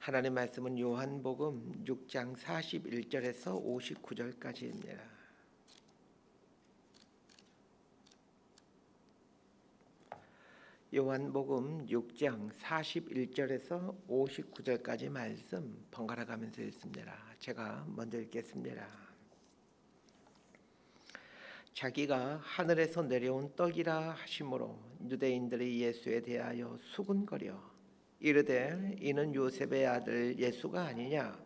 하나님의 말씀은 요한복음 6장 41절에서 59절까지입니다. 요한복음 6장 41절에서 59절까지 말씀 번갈아 가면서 읽습니다. 제가 먼저 읽겠습니다. 자기가 하늘에서 내려온 떡이라 하심으로 유대인들이 예수에 대하여 수군거려 이르되 이는 요셉의 아들 예수가 아니냐?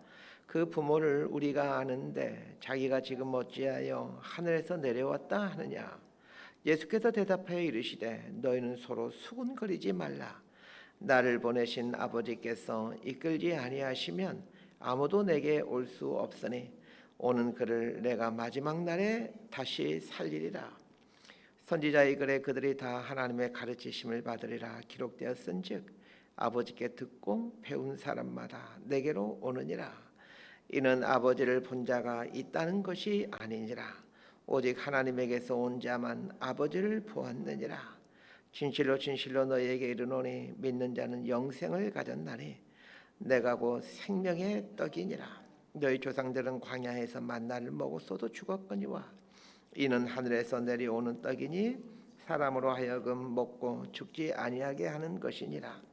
그 부모를 우리가 아는데 자기가 지금 어찌하여 하늘에서 내려왔다 하느냐? 예수께서 대답하여 이르시되 너희는 서로 수군거리지 말라. 나를 보내신 아버지께서 이끌지 아니하시면 아무도 내게 올 수 없으니 오는 그를 내가 마지막 날에 다시 살리리라. 선지자의 글에 그들이 다 하나님의 가르치심을 받으리라 기록되었은즉 아버지께 듣고 배운 사람마다 내게로 오느니라. 이는 아버지를 본 자가 있다는 것이 아니니라. 오직 하나님에게서 온 자만 아버지를 보았느니라. 진실로 진실로 너희에게 이르노니 믿는 자는 영생을 가졌나니 내가 곧 생명의 떡이니라. 너희 조상들은 광야에서 만나를 먹었어도 죽었거니와 이는 하늘에서 내려오는 떡이니 사람으로 하여금 먹고 죽지 아니하게 하는 것이니라.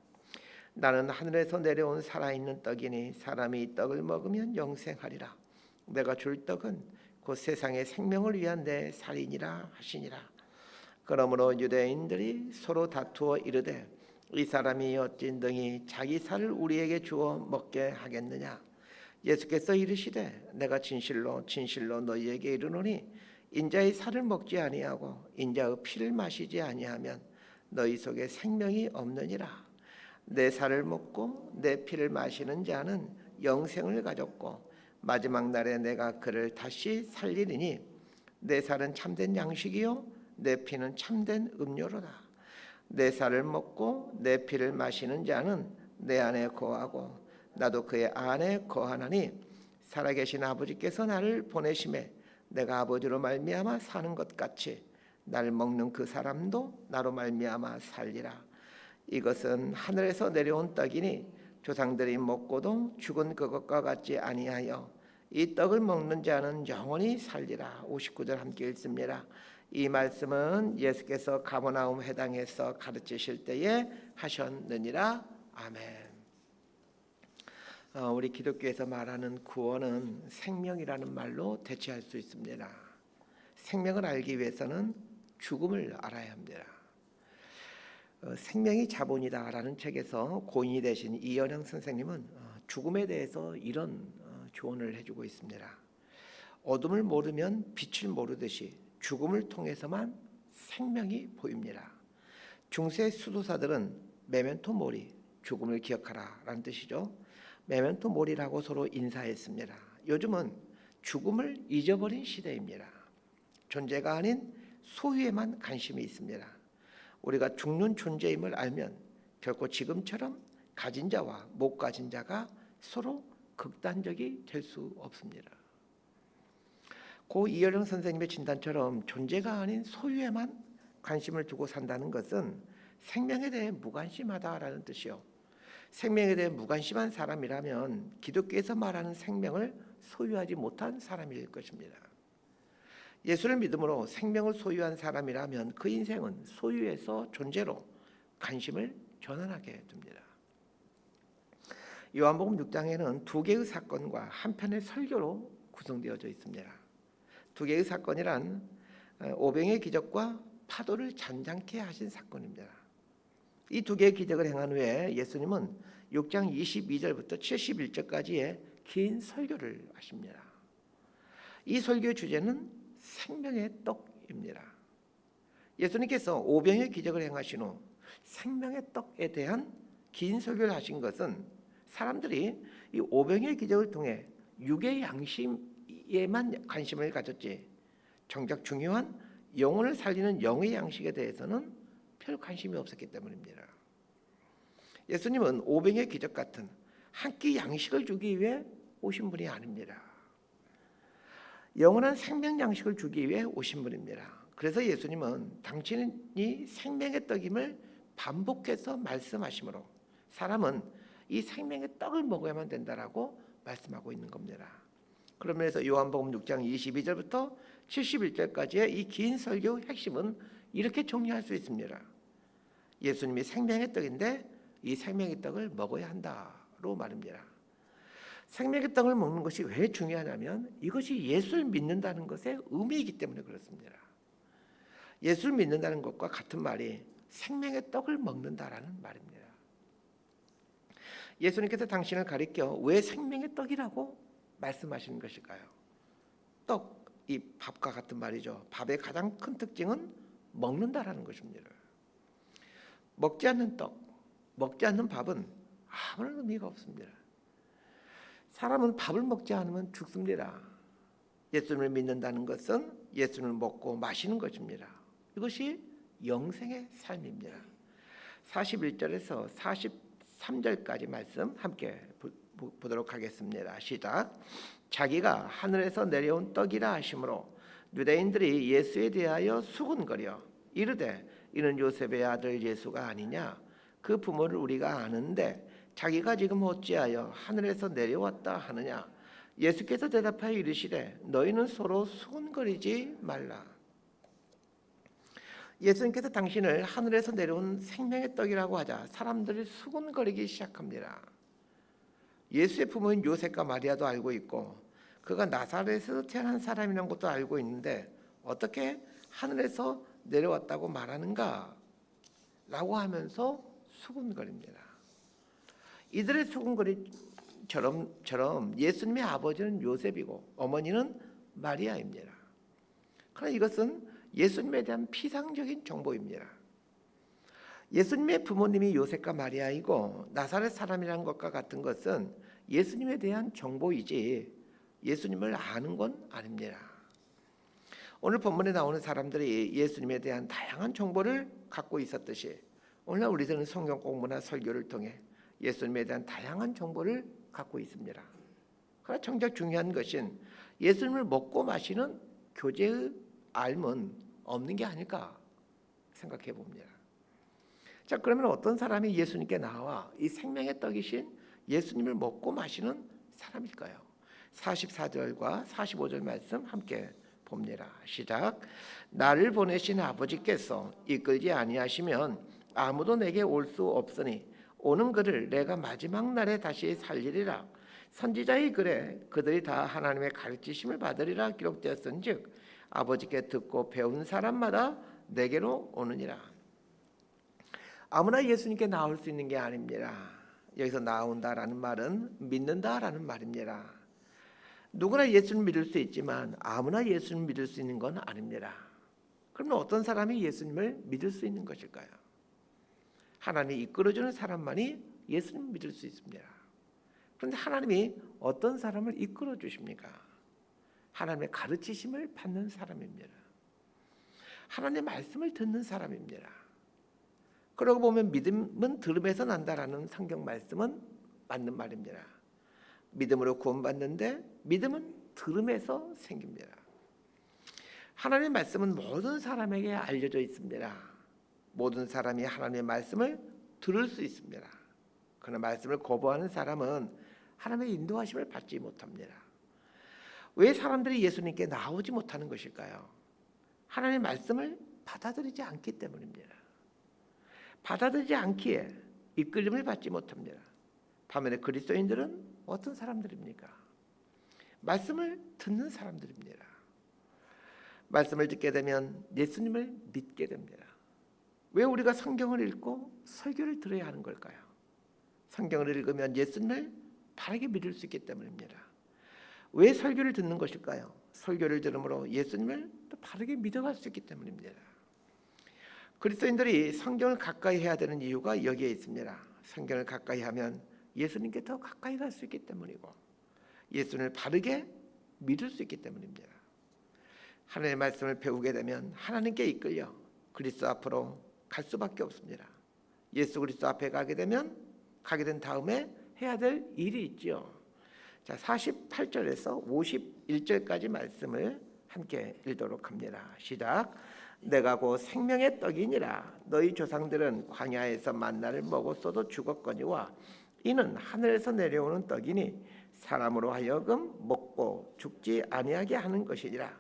나는 하늘에서 내려온 살아있는 떡이니 사람이 이 떡을 먹으면 영생하리라. 내가 줄 떡은 곧 세상의 생명을 위한 내 살이니라 하시니라. 그러므로 유대인들이 서로 다투어 이르되 이 사람이 어찌 능히 자기 살을 우리에게 주어 먹게 하겠느냐? 예수께서 이르시되 내가 진실로 진실로 너희에게 이르노니 인자의 살을 먹지 아니하고 인자의 피를 마시지 아니하면 너희 속에 생명이 없느니라. 내 살을 먹고 내 피를 마시는 자는 영생을 가졌고 마지막 날에 내가 그를 다시 살리리니 내 살은 참된 양식이요 내 피는 참된 음료로다. 내 살을 먹고 내 피를 마시는 자는 내 안에 거하고 나도 그의 안에 거하나니 살아계신 아버지께서 나를 보내심에 내가 아버지로 말미암아 사는 것 같이 나를 먹는 그 사람도 나로 말미암아 살리라. 이것은 하늘에서 내려온 떡이니 조상들이 먹고도 죽은 그것과 같지 아니하여 이 떡을 먹는 자는 영원히 살리라. 59절 함께 읽습니다. 이 말씀은 예수께서 가버나움 회당에서 가르치실 때에 하셨느니라. 아멘. 우리 기독교에서 말하는 구원은 생명이라는 말로 대체할 수 있습니다. 생명을 알기 위해서는 죽음을 알아야 합니다. 생명이 자본이다라는 책에서 고인이 되신 이현영 선생님은 죽음에 대해서 이런 조언을 해주고 있습니다. 어둠을 모르면 빛을 모르듯이 죽음을 통해서만 생명이 보입니다. 중세 수도사들은 메멘토 모리, 죽음을 기억하라 라는 뜻이죠. 메멘토 모리라고 서로 인사했습니다. 요즘은 죽음을 잊어버린 시대입니다. 존재가 아닌 소유에만 관심이 있습니다. 우리가 죽는 존재임을 알면 결코 지금처럼 가진 자와 못 가진 자가 서로 극단적이 될 수 없습니다. 고 이여령 선생님의 진단처럼 존재가 아닌 소유에만 관심을 두고 산다는 것은 생명에 대해 무관심하다라는 뜻이요. 생명에 대해 무관심한 사람이라면 기독교에서 말하는 생명을 소유하지 못한 사람일 것입니다. 예수를 믿음으로 생명을 소유한 사람이라면 그 인생은 소유에서 존재로 관심을 전환하게 됩니다. 요한복음 6장에는 두 개의 사건과 한 편의 설교로 구성되어져 있습니다. 두 개의 사건이란 오병의 기적과 파도를 잔잔케 하신 사건입니다. 이 두 개의 기적을 행한 후에 예수님은 6장 22절부터 71절까지의 긴 설교를 하십니다. 이 설교의 주제는 생명의 떡입니다. 예수님께서 오병의 기적을 행하신 후 생명의 떡에 대한 긴 설교를 하신 것은 사람들이 이 오병의 기적을 통해 육의 양심에만 관심을 가졌지 정작 중요한 영혼을 살리는 영의 양식에 대해서는 별 관심이 없었기 때문입니다. 예수님은 오병의 기적 같은 한 끼 양식을 주기 위해 오신 분이 아닙니다. 영원한 생명 양식을 주기 위해 오신 분입니다. 그래서 예수님은 당신이 생명의 떡임을 반복해서 말씀하시므로 사람은 이 생명의 떡을 먹어야만 된다라고 말씀하고 있는 겁니다. 그러면서 요한복음 6장 22절부터 71절까지의 이 긴 설교 핵심은 이렇게 정리할 수 있습니다. 예수님이 생명의 떡인데 이 생명의 떡을 먹어야 한다로 말입니다. 생명의 떡을 먹는 것이 왜 중요하냐면 이것이 예수를 믿는다는 것의 의미이기 때문에 그렇습니다. 예수를 믿는다는 것과 같은 말이 생명의 떡을 먹는다라는 말입니다. 예수님께서 당신을 가리켜 왜 생명의 떡이라고 말씀하시는 것일까요? 떡, 이 밥과 같은 말이죠. 밥의 가장 큰 특징은 먹는다라는 것입니다. 먹지 않는 떡, 먹지 않는 밥은 아무런 의미가 없습니다. 사람은 밥을 먹지 않으면 죽습니다. 예수님을 믿는다는 것은 예수님을 먹고 마시는 것입니다. 이것이 영생의 삶입니다. 41절에서 43절까지 말씀 함께 보도록 하겠습니다. 시작. 자기가 하늘에서 내려온 떡이라 하심으로 유대인들이 예수에 대하여 수군거려 이르되 이는 요셉의 아들 예수가 아니냐? 그 부모를 우리가 아는데 자기가 지금 어찌하여 하늘에서 내려왔다 하느냐? 예수께서 대답하여 이르시되 너희는 서로 수군거리지 말라. 예수님께서 당신을 하늘에서 내려온 생명의 떡이라고 하자 사람들이 수군거리기 시작합니다. 예수의 부모인 요셉과 마리아도 알고 있고 그가 나사렛에서 태어난 사람이라는 것도 알고 있는데 어떻게 하늘에서 내려왔다고 말하는가? 라고 하면서 수군거립니다. 이들의 수군거리처럼 예수님의 아버지는 요셉이고 어머니는 마리아입니다. 그러나 이것은 예수님에 대한 피상적인 정보입니다. 예수님의 부모님이 요셉과 마리아이고 나사렛 사람이라는 것과 같은 것은 예수님에 대한 정보이지 예수님을 아는 건 아닙니다. 오늘 본문에 나오는 사람들이 예수님에 대한 다양한 정보를 갖고 있었듯이 오늘 우리들은 성경 공부나 설교를 통해 예수님에 대한 다양한 정보를 갖고 있습니다. 그러나 정작 중요한 것은 예수님을 먹고 마시는 교제의 알은 없는 게 아닐까 생각해 봅니다. 자, 그러면 어떤 사람이 예수님께 나와 이 생명의 떡이신 예수님을 먹고 마시는 사람일까요? 44절과 45절 말씀 함께 봅니다. 시작. 나를 보내신 아버지께서 이끌지 아니하시면 아무도 내게 올 수 없으니 오는 그를 내가 마지막 날에 다시 살리리라. 선지자의 글에 그들이 다 하나님의 가르치심을 받으리라 기록되었은즉 아버지께 듣고 배운 사람마다 내게로 오느니라. 아무나 예수님께 나올 수 있는 게 아닙니다. 여기서 나온다라는 말은 믿는다라는 말입니다. 누구나 예수를 믿을 수 있지만 아무나 예수를 믿을 수 있는 건 아닙니다. 그러면 어떤 사람이 예수님을 믿을 수 있는 것일까요? 하나님이 이끌어주는 사람만이 예수님을 믿을 수 있습니다. 그런데 하나님이 어떤 사람을 이끌어 주십니까? 하나님의 가르치심을 받는 사람입니다. 하나님의 말씀을 듣는 사람입니다. 그러고 보면 믿음은 들음에서 난다라는 성경 말씀은 맞는 말입니다. 믿음으로 구원받는데 믿음은 들음에서 생깁니다. 하나님의 말씀은 모든 사람에게 알려져 있습니다. 모든 사람이 하나님의 말씀을 들을 수 있습니다. 그러나 말씀을 거부하는 사람은 하나님의 인도하심을 받지 못합니다. 왜 사람들이 예수님께 나오지 못하는 것일까요? 하나님의 말씀을 받아들이지 않기 때문입니다. 받아들이지 않기에 이끌림을 받지 못합니다. 반면에 그리스도인들은 어떤 사람들입니까? 말씀을 듣는 사람들입니다. 말씀을 듣게 되면 예수님을 믿게 됩니다. 왜 우리가 성경을 읽고 설교를 들어야 하는 걸까요? 성경을 읽으면 예수님을 바르게 믿을 수 있기 때문입니다. 왜 설교를 듣는 것일까요? 설교를 들음으로 예수님을 또 바르게 믿어갈 수 있기 때문입니다. 그리스도인들이 성경을 가까이 해야 되는 이유가 여기에 있습니다. 성경을 가까이 하면 예수님께 더 가까이 갈 수 있기 때문이고 예수님을 바르게 믿을 수 있기 때문입니다. 하나님의 말씀을 배우게 되면 하나님께 이끌려 그리스도 앞으로 갈 수밖에 없습니다. 예수 그리스도 앞에 가게 된 다음에 해야 될 일이 있죠. 자, 48절에서 51절까지 말씀을 함께 읽도록 합니다. 시작. 내가 곧 생명의 떡이니라. 너희 조상들은 광야에서 만나를 먹었어도 죽었거니와 이는 하늘에서 내려오는 떡이니 사람으로 하여금 먹고 죽지 아니하게 하는 것이니라.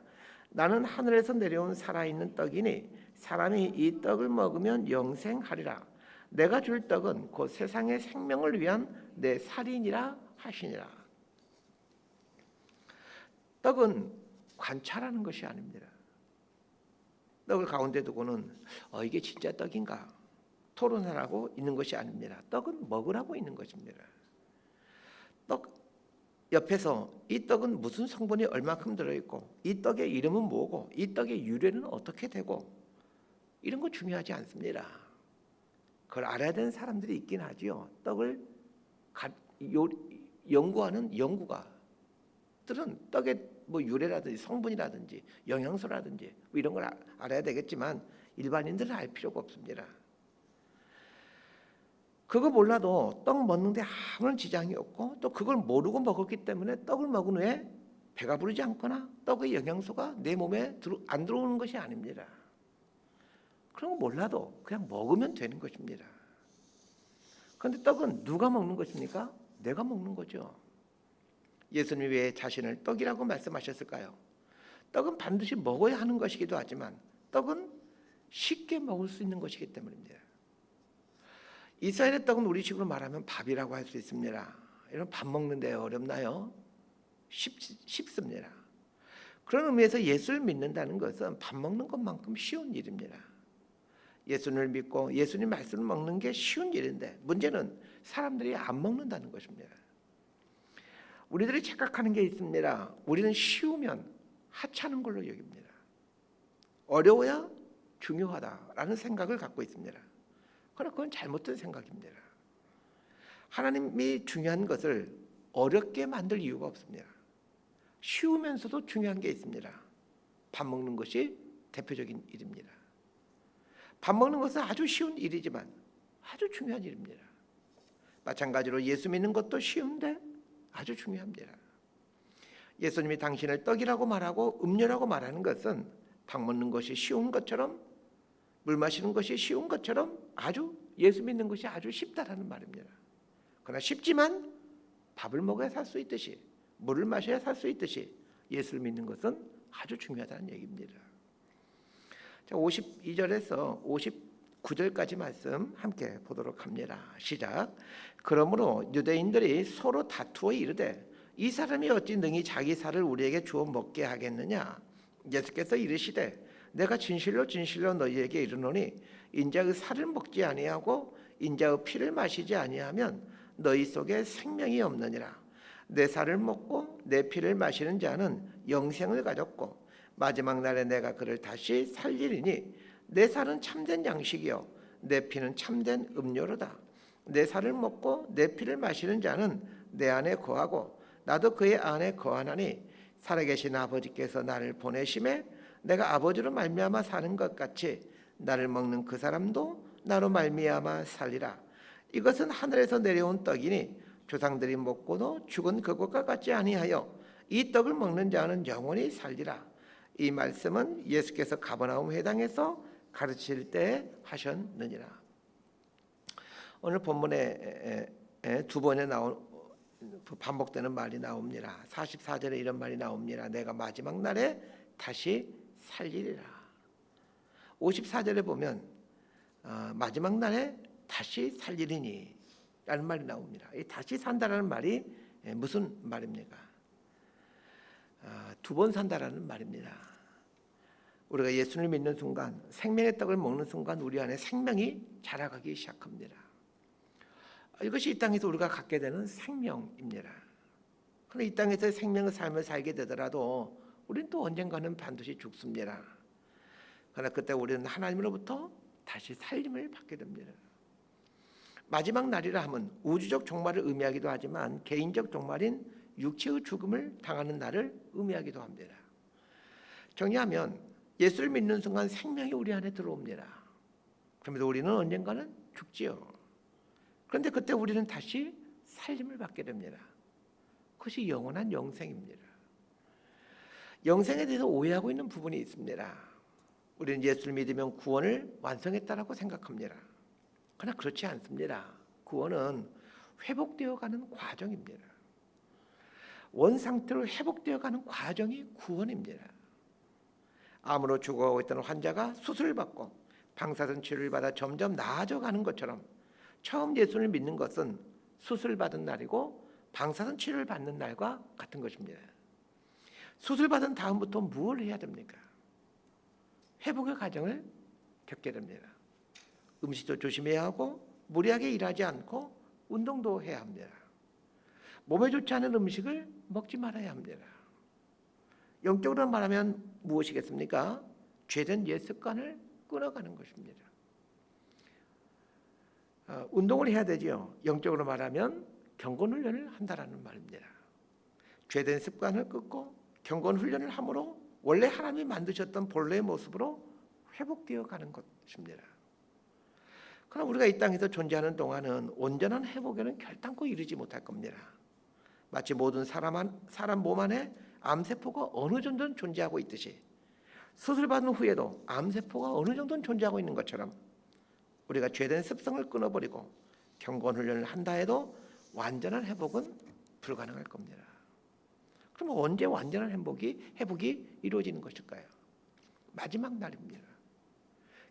나는 하늘에서 내려온 살아있는 떡이니 사람이 이 떡을 먹으면 영생하리라. 내가 줄 떡은 곧 세상의 생명을 위한 내 살이니라 하시니라. 떡은 관찰하는 것이 아닙니다. 떡을 가운데 두고는 이게 진짜 떡인가 토론하라고 있는 것이 아닙니다. 떡은 먹으라고 있는 것입니다. 떡 옆에서 이 떡은 무슨 성분이 얼마큼 들어있고 이 떡의 이름은 뭐고 이 떡의 유래는 어떻게 되고 이런 거 중요하지 않습니다. 그걸 알아야 되는 사람들이 있긴 하지요. 떡을 연구하는 연구가들은 떡의 유래라든지 성분이라든지 영양소라든지 이런 걸 알아야 되겠지만 일반인들은 알 필요가 없습니다. 그거 몰라도 떡 먹는데 아무런 지장이 없고 또 그걸 모르고 먹었기 때문에 떡을 먹은 후에 배가 부르지 않거나 떡의 영양소가 내 몸에 안 들어오는 것이 아닙니다. 그런 거 몰라도 그냥 먹으면 되는 것입니다. 그런데 떡은 누가 먹는 것입니까? 내가 먹는 거죠. 예수님이 왜 자신을 떡이라고 말씀하셨을까요? 떡은 반드시 먹어야 하는 것이기도 하지만 떡은 쉽게 먹을 수 있는 것이기 때문입니다. 이스라엘의 떡은 우리식으로 말하면 밥이라고 할 수 있습니다. 이런 밥 먹는데 어렵나요? 쉽습니다. 그런 의미에서 예수를 믿는다는 것은 밥 먹는 것만큼 쉬운 일입니다. 예수님을 믿고 예수님 말씀을 먹는 게 쉬운 일인데 문제는 사람들이 안 먹는다는 것입니다. 우리들이 착각하는 게 있습니다. 우리는 쉬우면 하찮은 걸로 여깁니다. 어려워야 중요하다라는 생각을 갖고 있습니다. 그러나 그건 잘못된 생각입니다. 하나님이 중요한 것을 어렵게 만들 이유가 없습니다. 쉬우면서도 중요한 게 있습니다. 밥 먹는 것이 대표적인 일입니다. 밥 먹는 것은 아주 쉬운 일이지만 아주 중요한 일입니다. 마찬가지로 예수 믿는 것도 쉬운데 아주 중요합니다. 예수님이 당신을 떡이라고 말하고 음료라고 말하는 것은 밥 먹는 것이 쉬운 것처럼 물 마시는 것이 쉬운 것처럼 아주 예수 믿는 것이 아주 쉽다라는 말입니다. 그러나 쉽지만 밥을 먹어야 살 수 있듯이 물을 마셔야 살 수 있듯이 예수를 믿는 것은 아주 중요하다는 얘기입니다. 자, 52절에서 59절까지 말씀 함께 보도록 합니다. 시작. 그러므로 유대인들이 서로 다투어 이르되 이 사람이 어찌 능히 자기 살을 우리에게 주어 먹게 하겠느냐. 예수께서 이르시되 내가 진실로 진실로 너희에게 이르노니 인자의 살을 먹지 아니하고 인자의 피를 마시지 아니하면 너희 속에 생명이 없느니라. 내 살을 먹고 내 피를 마시는 자는 영생을 가졌고 마지막 날에 내가 그를 다시 살리리니 내 살은 참된 양식이요 내 피는 참된 음료로다. 내 살을 먹고 내 피를 마시는 자는 내 안에 거하고 나도 그의 안에 거하나니 살아계신 아버지께서 나를 보내심에 내가 아버지로 말미암아 사는 것 같이 나를 먹는 그 사람도 나로 말미암아 살리라. 이것은 하늘에서 내려온 떡이니 조상들이 먹고도 죽은 그것과 같지 아니하여 이 떡을 먹는 자는 영원히 살리라. 이 말씀은 예수께서 가버나움 회당에서 가르칠 때 하셨느니라. 오늘 본문에 두 번에 반복되는 말이 나옵니다. 44절에 이런 말이 나옵니다. 내가 마지막 날에 다시 살리리라. 54절에 보면 마지막 날에 다시 살리리니 라는 말이 나옵니다. 이 다시 산다라는 말이 무슨 말입니까? 두 번 산다라는 말입니다. 우리가 예수를 믿는 순간 생명의 떡을 먹는 순간 우리 안에 생명이 자라가기 시작합니다. 이것이 이 땅에서 우리가 갖게 되는 생명입니다. 그러나 이 땅에서 생명의 삶을 살게 되더라도 우리는 또 언젠가는 반드시 죽습니다. 그러나 그때 우리는 하나님으로부터 다시 살림을 받게 됩니다. 마지막 날이라 하면 우주적 종말을 의미하기도 하지만 개인적 종말인 육체의 죽음을 당하는 날을 의미하기도 합니다. 정리하면 예수를 믿는 순간 생명이 우리 안에 들어옵니다. 그러면서 우리는 언젠가는 죽지요. 그런데 그때 우리는 다시 살림을 받게 됩니다. 그것이 영원한 영생입니다. 영생에 대해서 오해하고 있는 부분이 있습니다. 우리는 예수를 믿으면 구원을 완성했다라고 생각합니다. 그러나 그렇지 않습니다. 구원은 회복되어가는 과정입니다. 원상태로 회복되어가는 과정이 구원입니다. 암으로 죽어가고 있던 환자가 수술을 받고 방사선 치료를 받아 점점 나아져가는 것처럼 처음 예수를 믿는 것은 수술 받은 날이고 방사선 치료를 받는 날과 같은 것입니다. 수술 받은 다음부터 무엇을 해야 됩니까? 회복의 과정을 겪게 됩니다. 음식도 조심해야 하고 무리하게 일하지 않고 운동도 해야 합니다. 몸에 좋지 않은 음식을 먹지 말아야 합니다. 영적으로 말하면 무엇이겠습니까? 죄된 옛 습관을 끊어가는 것입니다. 운동을 해야 되지요. 영적으로 말하면 경건훈련을 한다라는 말입니다. 죄된 습관을 끊고 경건훈련을 함으로 원래 하나님이 만드셨던 본래의 모습으로 회복되어 가는 것입니다. 그러나 우리가 이 땅에서 존재하는 동안은 온전한 회복에는 결단코 이르지 못할 겁니다. 마치 모든 사람 몸 안에 암세포가 어느 정도는 존재하고 있듯이 수술받은 후에도 암세포가 어느 정도는 존재하고 있는 것처럼 우리가 죄된 습성을 끊어버리고 경건훈련을 한다 해도 완전한 회복은 불가능할 겁니다. 그럼 언제 완전한 회복이 이루어지는 것일까요? 마지막 날입니다.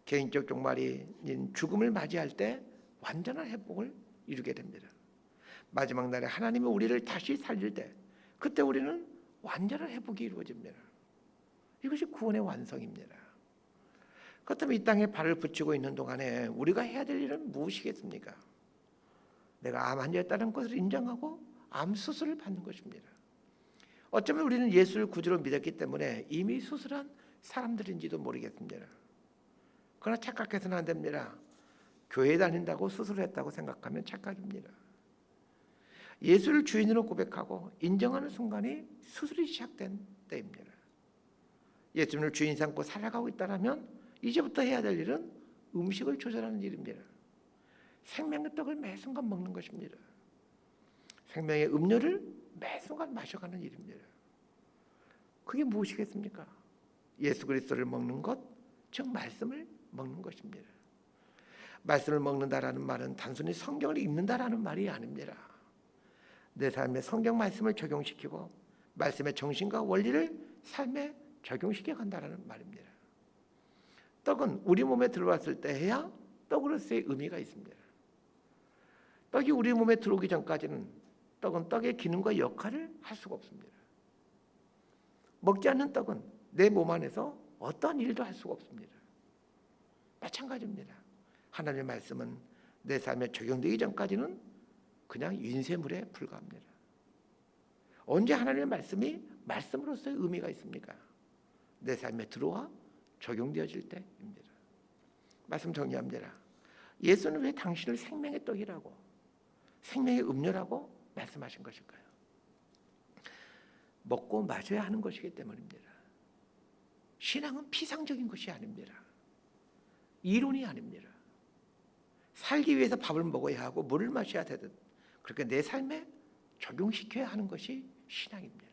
개인적 종말인 죽음을 맞이할 때 완전한 회복을 이루게 됩니다. 마지막 날에 하나님이 우리를 다시 살릴 때 그때 우리는 완전한 회복이 이루어집니다. 이것이 구원의 완성입니다. 그렇다면 이 땅에 발을 붙이고 있는 동안에 우리가 해야 될 일은 무엇이겠습니까? 내가 암 환자였다는 것을 인정하고 암 수술을 받는 것입니다. 어쩌면 우리는 예수를 구주로 믿었기 때문에 이미 수술한 사람들인지도 모르겠습니다. 그러나 착각해서는 안 됩니다. 교회 다닌다고 수술했다고 생각하면 착각입니다. 예수를 주인으로 고백하고 인정하는 순간이 수술이 시작된 때입니다. 예수님을 주인 삼고 살아가고 있다면 이제부터 해야 될 일은 음식을 조절하는 일입니다. 생명의 떡을 매 순간 먹는 것입니다. 생명의 음료를 매 순간 마셔가는 일입니다. 그게 무엇이겠습니까? 예수 그리스도를 먹는 것, 즉 말씀을 먹는 것입니다. 말씀을 먹는다라는 말은 단순히 성경을 읽는다라는 말이 아닙니다. 내 삶에 성경 말씀을 적용시키고 말씀의 정신과 원리를 삶에 적용시켜 간다라는 말입니다. 떡은 우리 몸에 들어왔을 때 해야 떡으로서의 의미가 있습니다. 떡이 우리 몸에 들어오기 전까지는 떡은 떡의 기능과 역할을 할 수가 없습니다. 먹지 않는 떡은 내 몸 안에서 어떠한 일도 할 수가 없습니다. 마찬가지입니다. 하나님의 말씀은 내 삶에 적용되기 전까지는 그냥 인쇄물에 불과합니다. 언제 하나님의 말씀이 말씀으로서의 의미가 있습니까? 내 삶에 들어와 적용되어질 때입니다. 말씀 정리합니다. 예수는 왜 당신을 생명의 떡이라고 생명의 음료라고 말씀하신 것일까요? 먹고 마셔야 하는 것이기 때문입니다. 신앙은 피상적인 것이 아닙니다. 이론이 아닙니다. 살기 위해서 밥을 먹어야 하고 물을 마셔야 되듯 그렇게 내 삶에 적용시켜야 하는 것이 신앙입니다.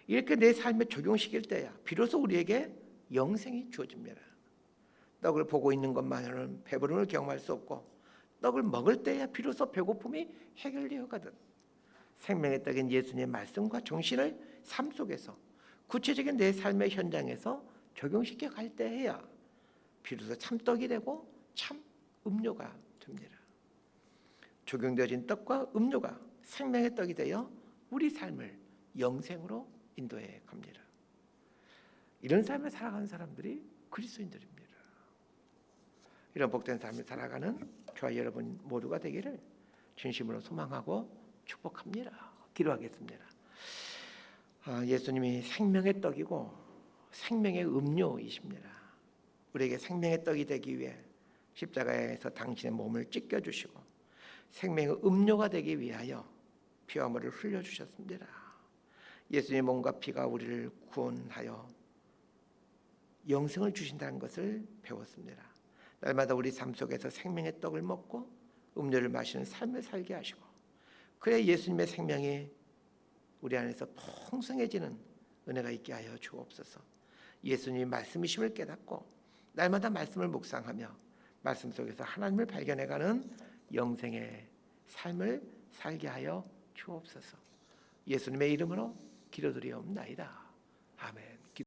이렇게 내 삶에 적용시킬 때야 비로소 우리에게 영생이 주어집니다. 떡을 보고 있는 것만으로는 배부름을 경험할 수 없고 떡을 먹을 때야 비로소 배고픔이 해결되어 가듯 생명의 떡인 예수님의 말씀과 정신을 삶 속에서 구체적인 내 삶의 현장에서 적용시켜 갈 때에야 비로소 참떡이 되고 참 음료가 됩니다. 적용되어진 떡과 음료가 생명의 떡이 되어 우리 삶을 영생으로 인도해 갑니다. 이런 삶을 살아가는 사람들이 그리스도인들입니다. 이런 복된 삶을 살아가는 저와 여러분 모두가 되기를 진심으로 소망하고 축복합니다. 기도하겠습니다. 예수님이 생명의 떡이고 생명의 음료이십니다. 우리에게 생명의 떡이 되기 위해 십자가에서 당신의 몸을 찢겨주시고 생명의 음료가 되기 위하여 피와 물을 흘려주셨습니다. 예수님의 몸과 피가 우리를 구원하여 영생을 주신다는 것을 배웠습니다. 날마다 우리 삶 속에서 생명의 떡을 먹고 음료를 마시는 삶을 살게 하시고 그래 예수님의 생명이 우리 안에서 풍성해지는 은혜가 있게 하여 주옵소서. 예수님이 말씀이심을 깨닫고 날마다 말씀을 묵상하며 말씀 속에서 하나님을 발견해가는 영생의 삶을 살게 하여 주옵소서. 예수님의 이름으로 기도드리옵나이다. 아멘.